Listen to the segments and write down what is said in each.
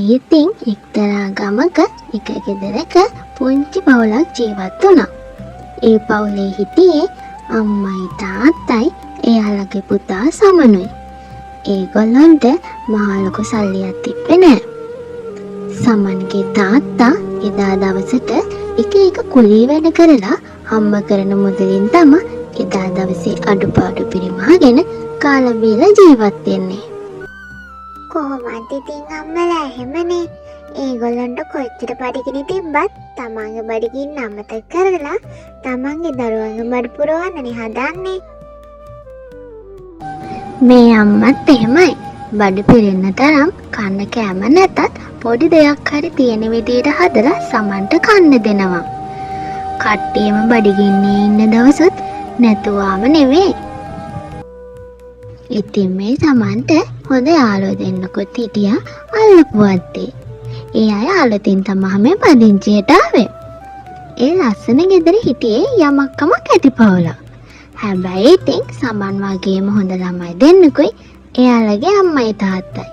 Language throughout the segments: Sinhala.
ඉතින් එක්තරා ගමක එක ගෙදරක පුංචි පවුලක් ජීවත් වුණා. ඒ පවුලේ හිටියේ අම්මයි තාත්තයි එයාලගේ පුතා සමනුයි. ඒගොල්ලන්ට මහ ලොකු සල්ලියක් තිබ්බේ නෑ. සමන්ගේ තාත්තා එදා දවසට එක කුලී වැඩ කරලා හම්බ කරන මුදලින් තමයි එදා දවසේ අඩුපාඩු පිරිමහගෙන කාලා බීලා ජීවත් වෙන්නේ. කොහොමද ඉතින් අම්මලා එහෙමනේ. ඒගොල්ලන්ට කොච්චර බඩගිනි තිබ්බත් තමන්ගේ බඩගින්න අමතක කරලා තමන්ගේ දරුවන්ගේ බඩ පුරවන්නනේ හදන්නේ. මේ අම්මත් එහෙමයි. බඩ පිරෙන්න තරම් කන්න කෑම නැතත් පොඩි දෙයක් හරි තියෙන විදියට හදලා සමන්ට කන්න දෙනවා. කට්ටියම බඩගින්නේ ඉන්න දවසත් නැතුවාම නෙවෙයි. ඉතින් මේ සමන්ට හොඳ යාළුවෝ දෙන්නෙකුත් හිටියා අල්ලපු වත්තේ. ඒ අය අලුතින් තමයි මේ පදිංචියට ආවේ. ඒ ලස්සන ගෙදර හිටියේ යමක් කමක් ඇති පවුලක්. හැබැයි ඉතින් සමන් වගේම හොඳ ළමයි දෙන්නෙකුයි එයාලගේ අම්මයි තාත්තයි.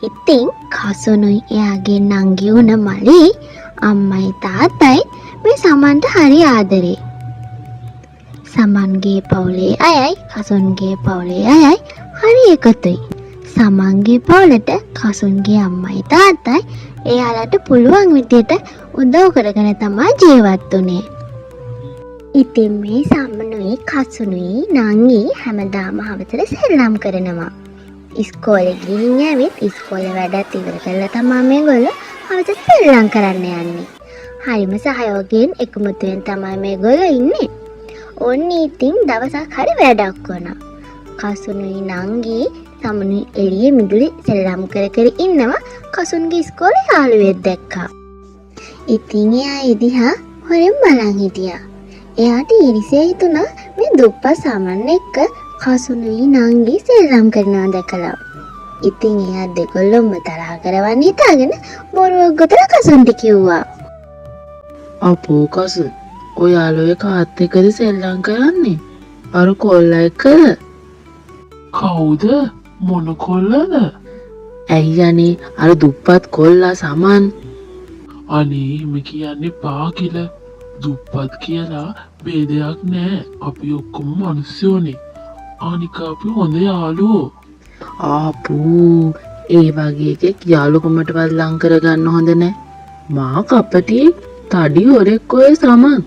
ඉතින් කසුනුයි එයාගේ නංගි වුණ මලි අම්මයි තාත්තයි මේ සමන්ට හරි ආදරේ. සමන්ගේ පවුලේ අයයි කසුන්ගේ පවුලේ අයයි හරි එකතුයි. සමන්ගේ පවුලට කසුන්ගේ අම්මයි තාත්තයි එයාලට පුළුවන් විදියට උදව් කරගෙන තමයි ජීවත් වුනේ. ඉතින් මේ සමනුයි කසුනුයි නංගි හැමදාම හවසට සෙල්ලම් කරනවා. ඉස්කෝලේ ගිහින් ඇවිත් ඉස්කෝලේ වැඩත් ඉවර කරලා තමයි මේගොල්ලෝ හවසට සෙල්ලම් කරන්න යන්නේ. හරිම සහයෝගයෙන් එකමුතුවෙන් තමයි මේගොල්ලෝ ඉන්නේ. ඔන්න ඉතින් දවසක් හරි වැඩක් වුණා. කසුනුයි නංගි සමනුයි එළියේ මිදුලේ සෙල්ලම් කර ඉන්නවා කසුන්ගේ ඉස්කෝලේ යාළුවෙක් දැක්කා. ඉතින් එයා එදිහා හොරෙන් බලන් හිටියා. එයාට ඊරිසිය හිතුණා මේ දුප්පත් සමන් එක්ක කසුනුයි නංගි සෙල්ලම් කරනවා දැකලා. ඉතින් එයා දෙගොල්ලොම තරහ කරවන්න හිතාගෙන බොරුවක් ගොතලා කසුන්ට කිව්වා. අපෝ කසුන් ඔයාලෝ කාත් එක්කද සෙල්ලම් කරන්නේ? අර කොල්ලා එක්කද? කවුද? මොන කොල්ලද? ඇයි අනේ අර දුප්පත් කොල්ලා සමන්. අනේ එහෙම කියන්නේ පාකිල. දුප්පත් කියලා ભેදයක් නෑ. අපි ඔක්කොම මිනිස්සුනේ. අනික අපි හොඳ යාළුවෝ. ආපෝ ඒ වගේ එකෙක් යාළුකමටවත් ලං කරගන්න හොඳ නෑ. මා කපටියෙක් තඩි හොරෙක් ඔය සමන්.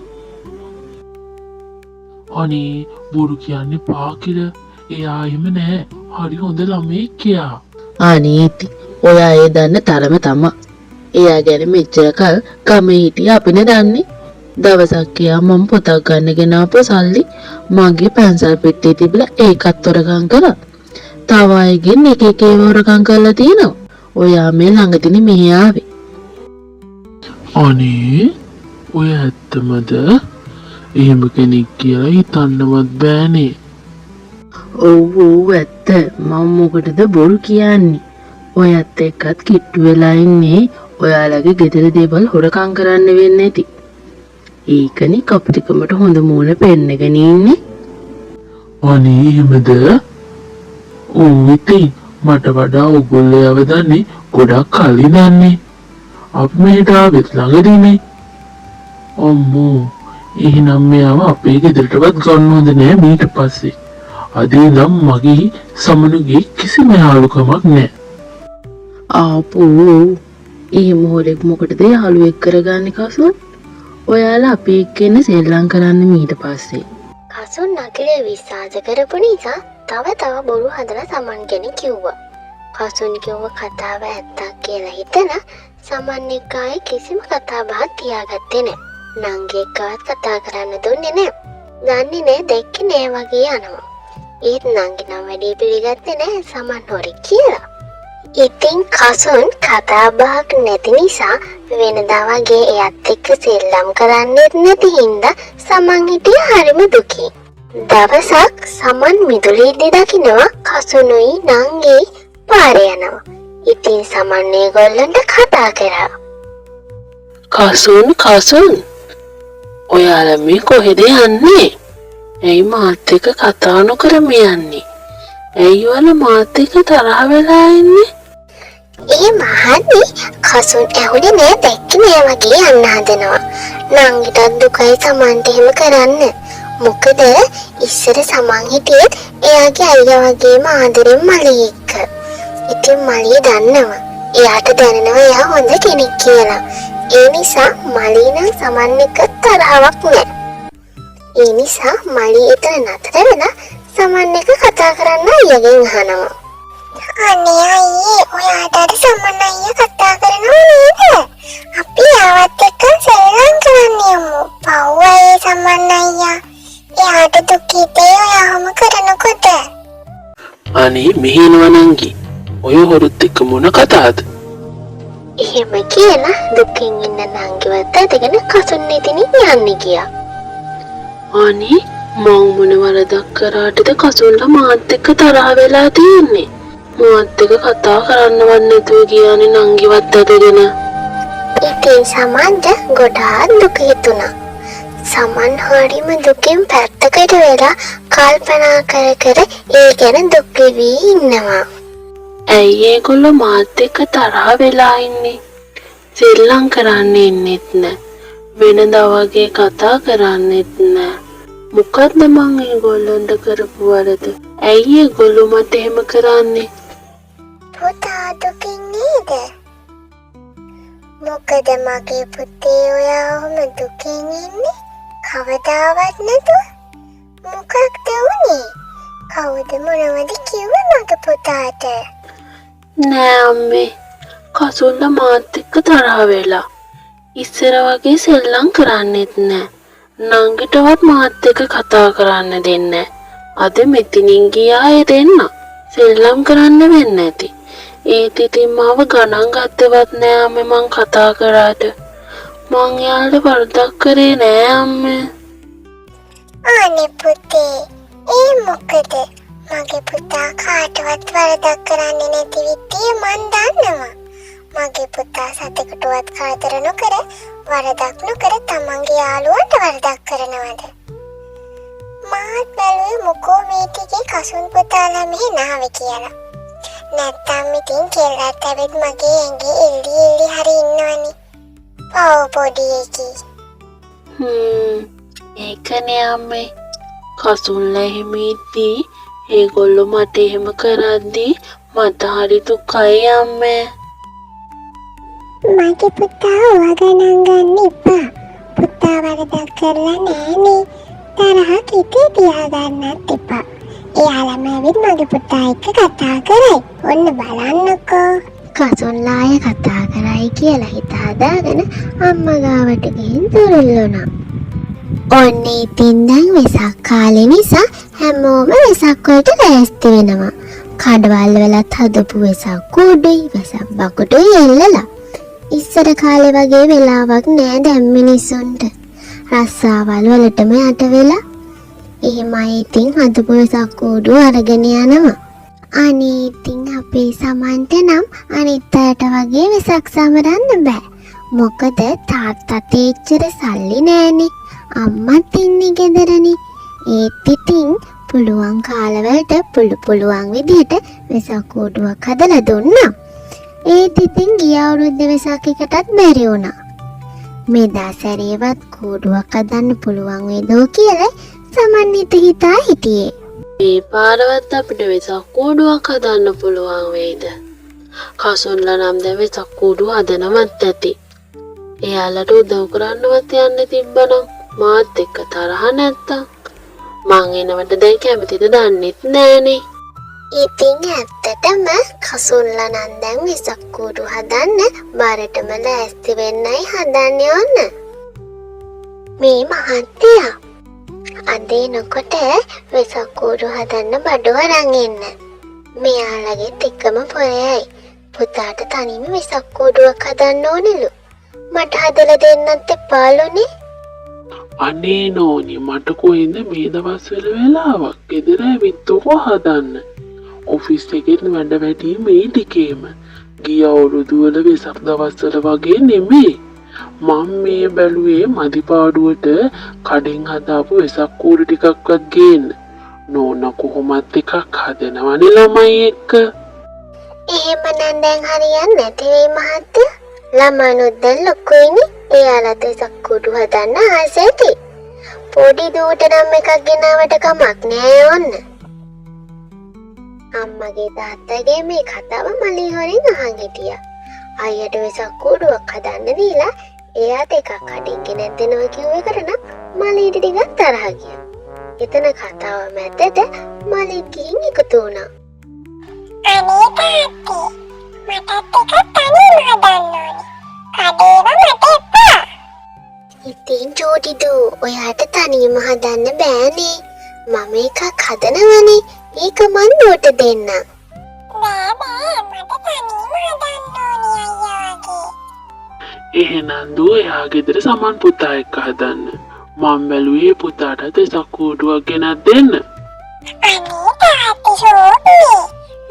අනේ බොරු කියන්නේ පාකිල. එයා එහෙම නෑ. හරි හොඳ ළමෙක් කියා. අනේ ඉතින් ඔයා ඒ දන්න තරම තමා. එයා ගැන මෙච්චර කල් ගමේ හිටිය අපිනේ දන්නේ. දවසක් එයා මම පොතක් ගන්න ගෙනාපු සල්ලි මගේ පැන්සල් පෙට්ටියේ තිබිලා ඒකත් හොරගම් කරා. තව අයගෙන් එක හොරගම් කරලා තියෙනවා. ඔයා මේ ළඟදී මෙහි ආවේ. අනේ ඔය ඇත්තමද? එහෙම කෙනෙක් කියලා හිතන්නවත් බෑනේ. ඔව් ඇත්ත. මම මොකටද බොරු කියන්නේ? ඔයත් එක්කත් කිට්ටු වෙලා ඉන්නේ ඔයාලගේ ගෙදර දේවල් හොරකම් කරන්න වෙන්නේ නැති. ඒකනේ කපටිකමට හොඳ මූණ පෙන්නගෙන ඉන්නේ. අනේ එහෙමද? ඔව් ඉතින් මට වඩා ඔයගොල්ලෝ යවදන්නේ ගොඩක් කලින් දන්නේ. අපි මෙහෙට ආවෙත් ළඟදීනේ. අම්මෝ එහෙනම් මෙයාව අපේ ගෙදරටවත් ගන්න හොඳ නෑ මීට පස්සේ. අද ඉඳන් මගේ සමනුගේ කිසිම යාළුකමක් නෑ. ආපෝ ඒ මොහොරෙක් මොකටද යාළුවෙක් කරගන්නේ කසුන්? ඔයාලා අපි එක්කෙන සෙල්ලම් කරන්න ඊට පස්සේ. කසුන් නගලේ විශ්වාස කරපු නිසා තව බොරු හදලා සමන් ගැන කිව්වා. කසුන් කිව්ව කතාව ඇත්තක් කියලා හිතලා සමන් එක්ක ආයේ කිසිම කතා බහක් තියාගත්තේ නෑ. නංගි එක්කවත් කතා කරන්න දුන්නේ නෑ. දන්නේ නෑ දැක්කේ නෑ වගේ යනවා. ඒත් නංගි නම් වැඩේ පිළිගත්තේ නෑ සමන් හොරෙක් කියලා. ඉතින් කසුන් කතා බහක් නැති නිසා වෙනදා වගේ එයත් එක්ක සෙල්ලම් කරන්නෙත් නැති හින්දා සමන් හිටියේ හරිම දුකී. දවසක් සමන් මිදුලේදී දකිනවා කසුනුයි නංගි පාරේ යනවා. ඉතින් සමන් ඒගොල්ලන්ට කතා කරා. කසුන් ඔයාලා මේ කොහෙද යන්නේ? ඇයි මාත් එක්ක කතා නොකර මේ යන්නේ? ඇයි ඔයාලා මාත් එක්ක තරහ වෙලා ඉන්නේ? ඒ මහන්නේ කසුන් ඇහුනේ නෑ දැක්කේ නෑ වගේ යන්න හදනවා. නංගිටත් දුකයි සමන්ට එහෙම කරන්න. මොකද ඉස්සර සමන් හිටියෙත් එයාගේ අයියා වගේම ආදරෙන් මලී එක්ක. ඉතින් මලී දන්නවා. එයාට දැනෙනවා එයා හොඳ කෙනෙක් කියලා. ඒ නිසා මලී නම් සමන් එක්ක තරහවක් නෑ. ඒ නිසා මලී එතන නතර වෙලා සමන් එක කතා කරන්න අයියගෙන් අහනවා. අනේ අයියේ ඔයාට අර සමන් අයියා කතා කරනව නේද? අපි ආවත් එක්ක සෙල්ලම් කරන්න යමු. පව්වයි සමන් අයියා. එයාට දුක් හිතේ ඔයාම කරනකොට. අනේ මෙහෙනවා නංගි. ඔය හොරුත් එක්ක මොන කතාවද? එහෙම කියලා දුකින් ඉන්න නංගිවත් අදගෙන කසුන් ඉදින් යන්නේ ගියා. අනේ මං මොන වරදක් කරාටද කසුන්ලා මාත් එක්ක තරහ වෙලා තියෙන්නේ. මාත් එක්ක කතා කරන්නවත් නැතුව ගියානේ නංගිවත් අදගෙන. ඉතින් සමන්ට ගොඩාක් දුක හිතුණා. සමන් හරිම දුකින් පැත්තකට වෙලා කල්පනා කර කර ඒ ගැන දුක් වෙවි ඉන්නවා. ඇයි ඒගොල්ලෝ මාත් එක්ක තරහ වෙලා ඉන්නේ? සෙල්ලම් කරන්න ඉන්නෙත් නෑ. වෙනදා වගේ කතා කරන්නෙත් නෑ. මොකද්ද මං ඒගොල්ලන්ට කරපු වරද? ඇයි ඒගොල්ලෝ මට එහෙම කරන්නේ? පුතා දුකින් නේද? මොකද මගේ පුතේ ඔයාම දුකින් ඉන්නේ? කවදාවත් නැතුව? මොකක්ද උනේ? කවුද මොනවද කිව්වේ මගේ පුතාට? නෑ අම්මේ. කසුල්ලා මාත් එක්ක තරහ වෙලා. ඉස්සර වගේ සෙල්ලම් කරන්නෙත් නෑ. නංගිටවත් මාත් එක්ක කතා කරන්න දෙන්නේ නෑ. අද මෙතනින් ගියා ඒ දෙන්න. සෙල්ලම් කරන්න වෙන්නේ නැති. ඒත් ඉතින් මාව ගණන් ගත්තවත් නෑ අම්මේ මං කතා කරාට. මං යාළුවට වරදක් කරේ නෑ අම්මේ. අනේ පුතේ ඒ මොකද? මගේ පුතා කාටවත් වරදක් කරන්නේ නැති විදිය මන් දන්නවා. මගේ පුතා සතෙකුටවත් කරදර නොකර වරදක් නොකර තමන්ගේ යාළුවන්ට වරදක් කරනවද? මාත් බැලුවේ මොකෝ මේ ටිකේ කසුන් පුතාලා මෙහෙ නාවේ කියලා. නැත්තම් ඉතින් කෙල්ලත් ඇවිත් මගේ ඇඟේ එල්ලි හරි ඉන්නවනේ. පව් පොඩි එකී. ඒකනේ අම්මේ. කසුල්ලා එහෙම ඉද්දී ඒගොල්ලෝ මට එහෙම කරද්දී මට හරි දුකයි අම්මේ. මගේ පුතා ඔයා ගණන් ගන්න එපා. පුතා වරදක් කරලා නෑනේ. තරහක් හිතේ තියාගන්නත් එපා. එයාලම ඇවිත් මගේ පුතා එක්ක කතා කරයි. ඔන්න බලන්නකෝ. කසුන්ලාය කතා කරයි කියලා හිත හදාගෙන අම්මා ගාවට ගිහින් දුරල්ලුණා. ඔන්න ඉතින් දැන් වෙසක් කාලේ නිසා හැමෝම වෙසක් වලට ලෑස්ති වෙනවා. කඩවල් වලත් හදපු වෙසක් කුඩුයි වෙසක් බකුඩුයි එල්ලලා. ඉස්සර කාලේ වගේ වෙලාවක් නෑ දැන් මිනිස්සුන්ට. රස්සාවල් වලටම යට වෙලා. එහෙමයි ඉතින් හදපු වෙසක් කුඩු අරගෙන යනවා. අනේ ඉතින් අපේ සමන්ට නම් අනිත් අයට වගේ වෙසක් සමරන්න බෑ. මොකද තාත්තට එච්චර සල්ලි නෑනේ. අම්මත් ඉන්නේ ගෙදරනේ. ඒත් ඉතින් පුළුවන් කාලවලට පුළුවන් විදිහට වෙසක් කෝඩුවක් හදලා දුන්නා. ඒත් ඉතින් ගිය අවුරුද්දේ වෙසක් එකටත් බැරි වුණා. මේ දාසරේවත් කෝඩුවක් හදන්න පුළුවන් වේදෝ කියලා සමන්විත හිතා හිටියේ. මේ පාරවත් අපිට වෙසක් කෝඩුවක් හදන්න පුළුවන් වෙයිද? කසුන්ලා නම් දැන් වෙසක් කෝඩුව හදනවත් ඇති. එයාලට උදව් කරන්නවත් යන්න තිබ්බනම් මාත් එක්ක තරහ නැත්තම් මං එනවට දැන් කැමතිද දන්නෙත් නෑනේ. ඉතින් ඇත්තටම කසුන්ලා නම් දැන් වෙසක් කෝඩු හදන්න බාරටම ලෑස්ති වෙන්නයි හදන්නේ ඔන්න. මේ මහත්තයා අද එනකොට වෙසක් කෝඩු හදන්න බඩු අරන් එන්න. මෙයාලගෙත් එකම පොරයයි. පුතාට තනියම වෙසක් කෝඩුවක් හදන්න ඕනෙලු. මට හදලා දෙන්නත් එපාලුනේ. අනේ නෝනි මට කොහෙන්ද මේ දවස්වල වෙලාවක් ගෙදර ඇවිත් ඔක හදන්න. ඔෆිස් එකෙන් වැඩ වැඩි මේ ටිකේම. ගිය අවුරුදු වල වෙසක් දවස්වල වගේ නෙමෙයි. මම මේ බැලුවේ මදිපාඩුවට කඩෙන් හදාපු වෙසක් කූඩු ටිකක්වත් ගේන්න. නෝනා කොහොමත් එකක් හදනවනේ ළමයි එක්ක. එහෙමනම් දැන් හරියන්නේ නැති වෙයි මහත්තයා. ළමනුත් දැන් ලොකුයිනේ. එයාලත් සක්කුඩු හදන්න ආසෙති. පොඩි දුවට නම් එකක් ගෙනාවට කමක් නෑ ඔන්න. අම්මගේ තාත්තගේ මේ කතාව මලී හොරෙන් අහන් හිටියා. අයියට වෙසක් කූඩුවක් හදන්න දීලා එයාට එකක් කඩින් ගෙනත් දෙනවා කිව්ව එකට නම් මලීට ටිකක් තරහ ගියා. එතන කතාව මැදට මලී ගිහින් එකතු වුණා. අනේ තාත්තේ මටත් එකක් තනියම හදන්න ඕනේ. කඩේම මට එපා. ඉතින් ජෝඩිදු ඔයාට තනියම හදන්න බෑනේ. මම එකක් හදනවනේ. ඒක මන් දුවට දෙන්නම්. බෑ මට තනියම හදන්න ඕනේ අයියා වගේ. එහෙනම් දුව එයා ගෙදර සමන් පුතා එක්ක හදන්න. මම බැලුවේ පුතාට දෙසක් කූඩුවක් ගෙනත් දෙන්න. අනේ තාත්තේ ෂෝපේ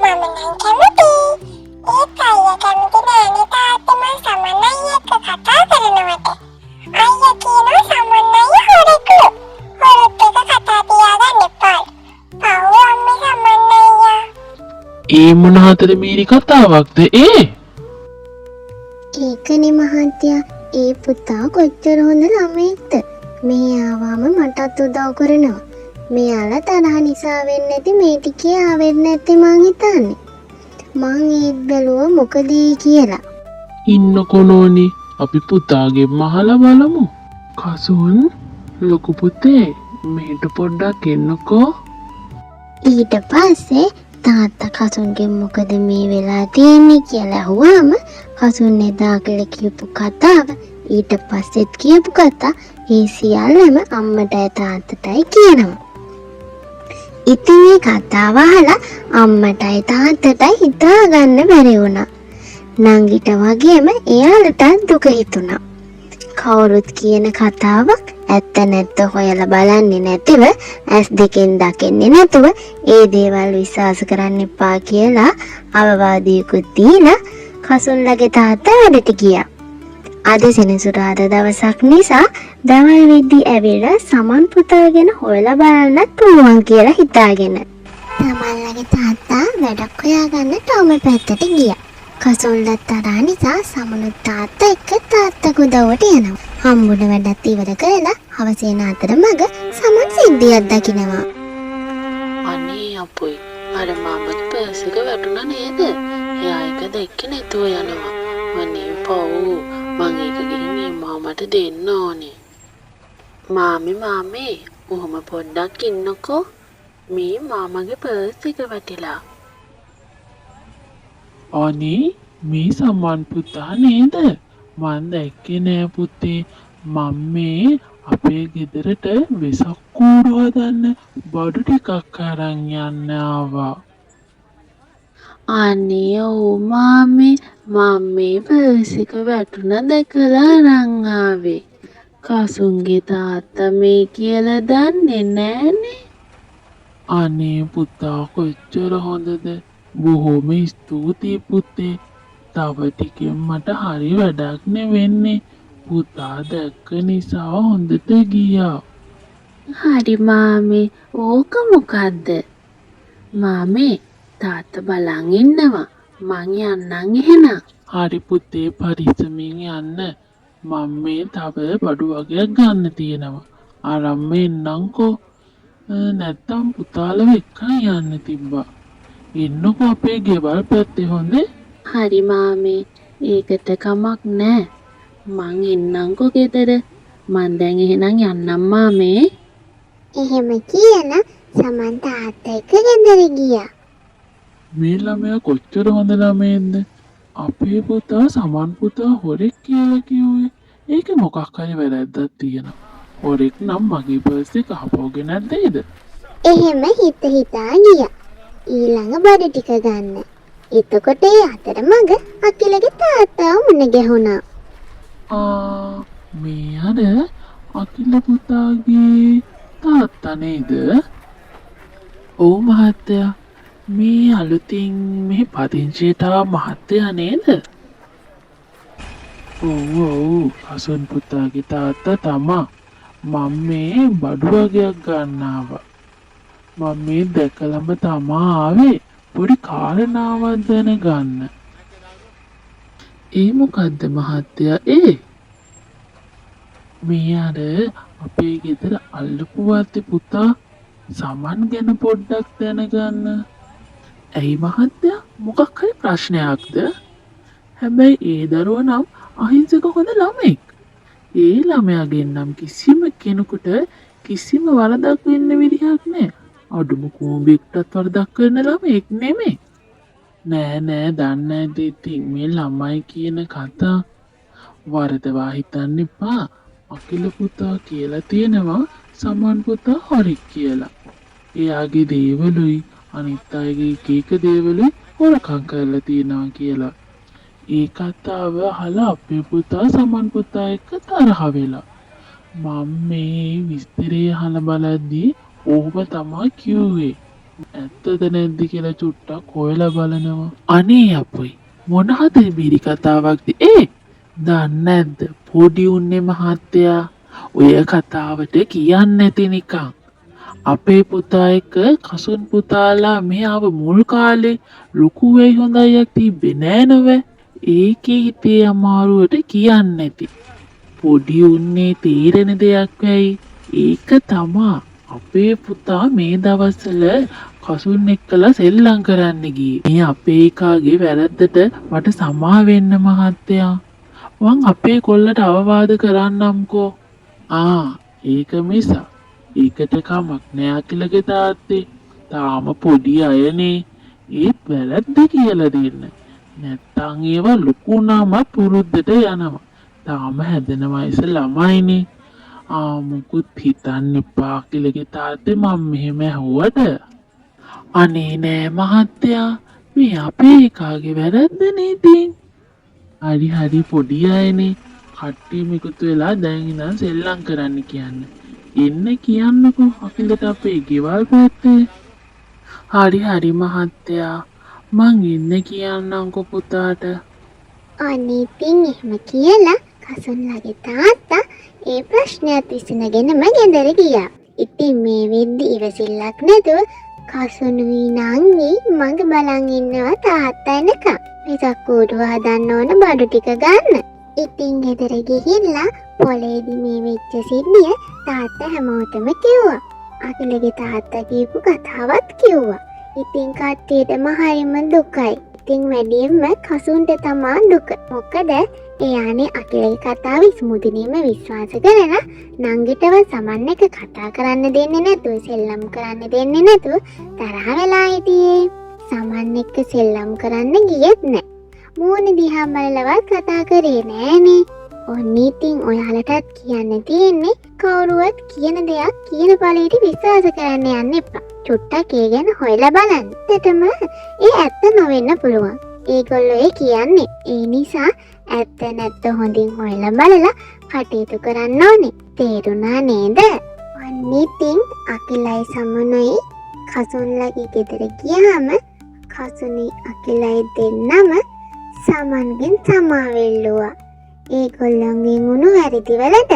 මම නම් කැමතියි. ඒත් අයියා කැමති නෑනේ තාත්තේ මං සමන් අයියා එක්ක කතා කරනවට. අයියා කියනවා සමන් අයියා හොරෙක්ලු. හොරෙක් එක්ක කතා තියාගන්න එපා. පව් අම්මේ සමන් අයියා. ඒ මොන හතර මීරි කතාවක්ද ඒ? ඒකනේ මහත්තයා, ඒ පුතා කොච්චර හොඳ ළමයෙක්ද. මෙහි ආවම මටත් උදව් කරනවා. මෙයාලා තරහ නිසා වෙන්නේ නැති මේ ටිකේ ආවෙත් නැත්තේ මං හිතන්නේ. මං ඒත් බැලුවා මොකද කියලා. ඉන්නකො නෝනි අපි පුතාගේ මහලා බලමු. කසුන් ලොකු පුතේ මෙහෙට පොඩ්ඩක් එන්නකෝ. ඊට පස්සේ තාත්තා කසුන්ගෙන් මොකද මේ වෙලා තියෙන්නේ කියලා අහුවාම කසුන් එදා කළ කියපු කතාව ඊට පස්සෙත් කියපු කතා ඒ සියල්ලම අම්මටයි තාත්තටයි කියනවා. ඉතින් මේ කතාව අහලා අම්මටයි තාත්තටයි හිතා ගන්න බැරි වුණා. නංගිට වගේම එයාලට දුක හිතුණා. කවුරුත් කියන කතාවක් ඇත්ත නැත්ත හොයලා බලන්නේ නැතිව ඇස් දෙකෙන් දකින්නේ නැතුව ඒ දේවල් විශ්වාස කරන්න එපා කියලා අවවාදයකුත් දීලා කසුන්ලගේ තාත්තා වැඩට ගියා. අද සෙනසුරාදා දවසක් නිසා දවල් වෙද්දී ඇවිල්ලා සමන් පුතා ගැන හොයලා බලන්නත් පුළුවන් කියලා හිතාගෙන සමන්ලගේ තාත්තා වැඩක් හොයාගන්න ටෝම පැත්තට ගියා. කසුන්ලත් තරහ නිසා සමනුත් තාත්තා එක්ක තාත්තගේ උදව්වට යනවා. හම්බුන වැඩත් ඉවර කරලා හවසේන අතරමඟ සමන් සිද්ධියක් දකිනවා. අනේ අපොයි අර මාමගේ පර්ස් එක වැටුණා නේද? එයා එක දැක්කේ නැතුව යනවා. අනේ පව් මං ඒක ගිහින් මේ මාමට දෙන්න ඕනේ. මාමේ ඔහොම පොඩ්ඩක් ඉන්නකෝ. මේ මාමගේ පර්ස් එක වැටිලා. අනේ මේ සමන් පුතා නේද? මන් දැක්කේ නෑ පුතේ. මම මේ අපේ ගෙදරට වෙසක් කූඩු හදන්න බඩු ටිකක් අරන් යන්න ආවා. අනේ ඕ මාමේ මම මේ පර්ස් එක වැටුණා දැකලා අරන් ආවේ. කසුන්ගේ තාත්තා මේ කියලා දන්නේ නෑනේ. අනේ පුතා කොච්චර හොඳද? බොහොම ස්තුතියි පුතේ. තව ටිකෙන් මට හරි වැඩක් වෙන්නේ. පුතා දැක්ක නිසා හොඳට ගියා. හරි මාමේ ඕක මොකද්ද? මාමේ තාත්තා බලන් ඉන්නවා. මං යන්නම් එහෙනම්. හරි පුතේ පරිස්සමින් යන්න. මම මේ තව බඩු වගේක් ගන්න තියෙනවා. අරන් එන්නම්කෝ. නැත්තම් පුතාලව එක්ක යන්න තිබ්බා. ඉන්නකෝ අපේ ගෙවල් පැත්තේ හොඳේ. හරි මාමේ ඒකට කමක් නෑ. මං එන්නම්කෝ ගෙදර. මං දැන් එහෙනම් යන්නම් මාමේ. එහෙම කියලා සමන් තාත්තා එක්ක ගෙදර ගියා. මේ ළමයා කොච්චර හොඳ ළමයෙක්ද? අපේ පුතා සමන් පුතා හොරෙක් කියලා කිව්වේ. ඒකේ මොකක් හරි වැරද්දක් තියෙනවා. හොරෙක් නම් මගේ පර්ස් එක අපවගෙන දෙයිද? එහෙම හිතා ගියා. ඊළඟ බඩ ටික ගන්න. එතකොට ඒ අතරමඟ අකිලගේ තාත්තා මුණ ගැහුණා. මේ අර අකිල පුතාගේ තාත්තා නේද? ඔව් මහත්තයා. මේ අලුතින් මෙහි පදිංචියට මහත්තයා නේද? ඔව් කසුන් පුතාගේ තාත්තා තමා. මම මේ බඩු වගේක් ගන්න ආවා. මම මේ දැකලම තමා ආවේ. පොඩි කාරණාවක් දැනගන්න. ඒ මොකද්ද මහත්තයා ඒ? මේ අර අපේ ගෙදර අල්ලපු වාත්තේ පුතා සමන් ගැන පොඩ්ඩක් දැනගන්න. ඇයි මහත්තයා මොකක් හරි ප්‍රශ්නයක්ද? හැබැයි ඒ දරුවා නම් අහිංසක හොඳ ළමෙක්. ඒ ළමයාගෙන් නම් කිසිම කෙනෙකුට කිසිම වරදක් වෙන්න විදිහක් නෑ. අඩුම කූඹෙක්ටත් වරදක් කරන ළමෙක් නෙමෙයි. නෑ දන්නේ නැද්ද ඉතින් මේ ළමයි කියන කතා වරදවා හිතන්න එපා. අකිල පුතා කියලා තියෙනවා සමන් පුතා හරි කියලා. එයාගේ දේවලුයි අනිත් අයගේ එක එක දේවලුයි හොරකම් කරලා තියෙනවා කියලා. ඒ කතාව අහලා අපේ පුතා සමන් පුතා එක්ක තරහ වෙලා. මම මේ විස්තරය අහලා බලද්දී ඕව තමයි කිව්වේ. ඇත්තද නැද්ද කියලා චුට්ටක් හොයලා බලනවා. අනේ අපොයි මොනහද බීරි කතාවක්ද ඒ? දන්නේ නැද්ද පොඩි උන්නේ මහත්තයා ඔය කතාවට කියන්නේ නැති නිකන්. අපේ පුතා එක්ක කසුන් පුතාලා මෙයාව මුල් කාලේ ලොකු වෙයි හොඳයියක් තිබ්බේ නෑ නව. ඒකේ හිතේ අමාරුවට කියන්නේ නැති. පොඩි උන්නේ තීරණ දෙයක් වෙයි. ඒක තමා අපේ පුතා මේ දවස්වල කසුන් එක්කලා සෙල්ලම් කරන්න ගියේ. මේ අපේ එකාගේ වැරද්දට මට සමා වෙන්න මහත්තයා. මං අපේ කොල්ලට අවවාද කරන්නම්කෝ. ඒක මිස ඒකට කමක් නෑ අකිලගේ තාත්තේ. තාම පොඩි අයනේ. ඒත් වැරද්ද කියලා දෙන්න. නැත්තං ඒවා ලොකු වුණාම පුරුද්දට යනවා. තාම හැදෙන වයස ළමයිනේ. මුකුත් හිතන්න එපා අකිලගේ තාත්තේ මම මෙහෙම ඇහුවට. අනේ නෑ මහත්තයා මේ අපේ එකාගේ වැරද්දනේ ඉතින්. හරි පොඩි අයනේ. කට්ටියම එකතු වෙලා දැන් ඉඳන් සෙල්ලම් කරන්න කියන්නේ. එන්න කියන්නකෝ අකිලට අපේ ගෙවල් පැත්තේ. හරි මහත්තයා මං එන්න කියන්නම්කෝ පුතාට. අනේ ඉතින් එහෙම කියලා කසුන්ලගේ තාත්තා ඒ ප්‍රශ්නයත් විසඳගෙනම ගෙදර ගියා. ඉතින් මේ වෙද්දි ඉවසිල්ලක් නැතුව කසුනුයි නංගි මඟ බලන් ඉන්නවා තාත්තා එනකම්. වෙසක් කූඩුව හදන්න ඕන බඩු ටික ගන්න. ඉතින් ගෙදර ගිහිල්ලා පොලේදි මේ වෙච්ච සිද්ධිය තාත්තා හැමෝටම කිව්වා. අකිලගේ තාත්තා කියපු කතාවත් කිව්වා. ඉතින් කට්ටියටම හරිම දුකයි. ඉතින් වැඩියෙන්ම කසුන්ට තමා දුක. මොකද එයානේ අකිලගේ කතාව ඉස්මුදිනේම විශ්වාස කරලා නංගිටවත් සමන් එක කතා කරන්න දෙන්නේ නැතුව සෙල්ලම් කරන්න දෙන්නේ නැතුව තරහ වෙලා හිටියේ. සමන් එක්ක සෙල්ලම් කරන්න ගියෙත් නෑ. මූණ දිහා බලලවත් කතා කරේ නෑනේ. ඔන්න ඉතින් ඔයාලටත් කියන්න තියෙන්නේ කවුරුවත් කියන දෙයක් කියන පළේට විශ්වාස කරන්න යන්න එපා. චුට්ටක් ඒ ගැන හොයලා බලන්න. ඇත්තටම ඒ ඇත්ත නොවෙන්න පුළුවන්. ඒගොල්ලෝ ඒ කියන්නේ. ඒ නිසා ඇත්ත නැත්ත හොඳින් හොයලා බලලා කටයුතු කරන්න ඕනේ. තේරුණා නේද? ඔන්න ඉතින් අකිලයි සමනුයි කසුන්ලගේ ගෙදර ගියාම කසුනි අකිලයි දෙන්නම සමන්ගෙන් සමාවෙල්ලුවා. ඒගොල්ලන්ගෙන් වුණු වැරදි වලට.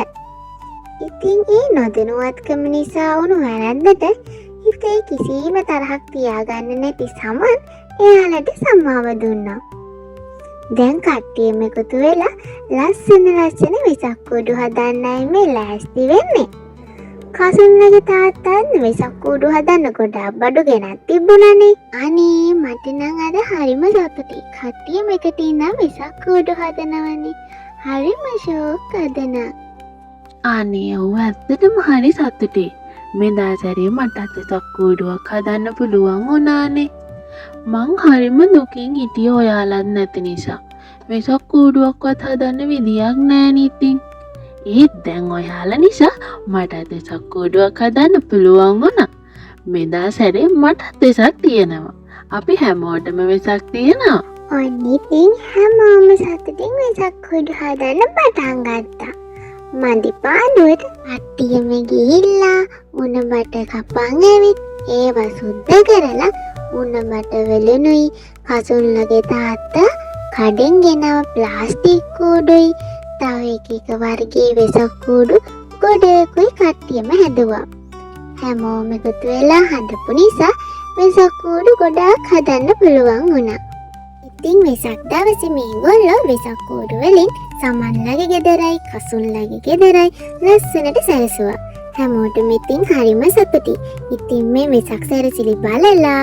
ඉතින් ඒ නොදැනුවත්කම නිසා වුණු වැරද්දට හිතේ කිසිම තරහක් තියාගන්න නැති සමන් එයාලට සමාව දුන්නා. දැන් කට්ටියම එකතු වෙලා ලස්සන වෙසක් කූඩු හදන්නයි මේ ලෑස්ති වෙන්නේ. කසුන්ලගේ තාත්තාත් වෙසක් කූඩු හදන්න ගොඩාක් බඩු ගෙනත් තිබුණානේ. අනේ මට නම් අද හරිම සතුටුයි. කට්ටියම එකට ඉඳන් වෙසක් කූඩු හදනවනේ. හරිම ෂෝක් අදන. අනේ ඔව් ඇත්තටම හරි සතුටුයි. මේ දාසරේ මටත් වෙසක් කූඩුවක් හදන්න පුළුවන් වුණානේ. මං හරිම දුකින් හිටියේ ඔයාලත් නැති නිසා. වෙසක් කූඩුවක්වත් හදන්න විදියක් නෑනේ ඉතින්. ඒත් දැන් ඔයාලා නිසා මටත් වෙසක් කූඩුවක් හදන්න පුළුවන් වුණා. මෙදා සැරේ මටත් වෙසක් තියෙනවා. අපි හැමෝටම වෙසක් තියෙනවා. ඔන්න ඉතින් හැමෝම සතුටින් වෙසක් කූඩු හදන්න පටන් ගත්තා. මදි පාඩුවට කට්ටියම ගිහිල්ලා උණ බට කපන් ඇවිත් ඒව සුද්ධ කරලා උණ බට වලුනුයි කසුන්ලගේ තාත්තා කඩෙන් ගෙනව ප්ලාස්ටික් කූඩුයි තව එක වර්ගයේ වෙසක් කූඩු ගොඩකුයි කට්ටියම හැදුවා. හැමෝම එකතු වෙලා හදපු නිසා වෙසක් කූඩු ගොඩාක් හදන්න පුළුවන් වුණා. ඉතින් වෙසක් දවසේ මේගොල්ලෝ වෙසක් කූඩු වලින් සමන්ලගේ ගෙදරයි කසුන්ලගේ ගෙදරයි ලස්සනට සැරසුවා. හැමෝටම ඉතින් හරිම සතුටුයි. ඉතින් මේ වෙසක් සැරසිලි බලලා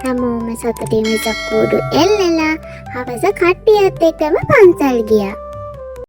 හැමෝම සතුටින් වෙසක් කූඩු එල්ලලා හවස කට්ටියත් එක්කම පන්සල් ගියා.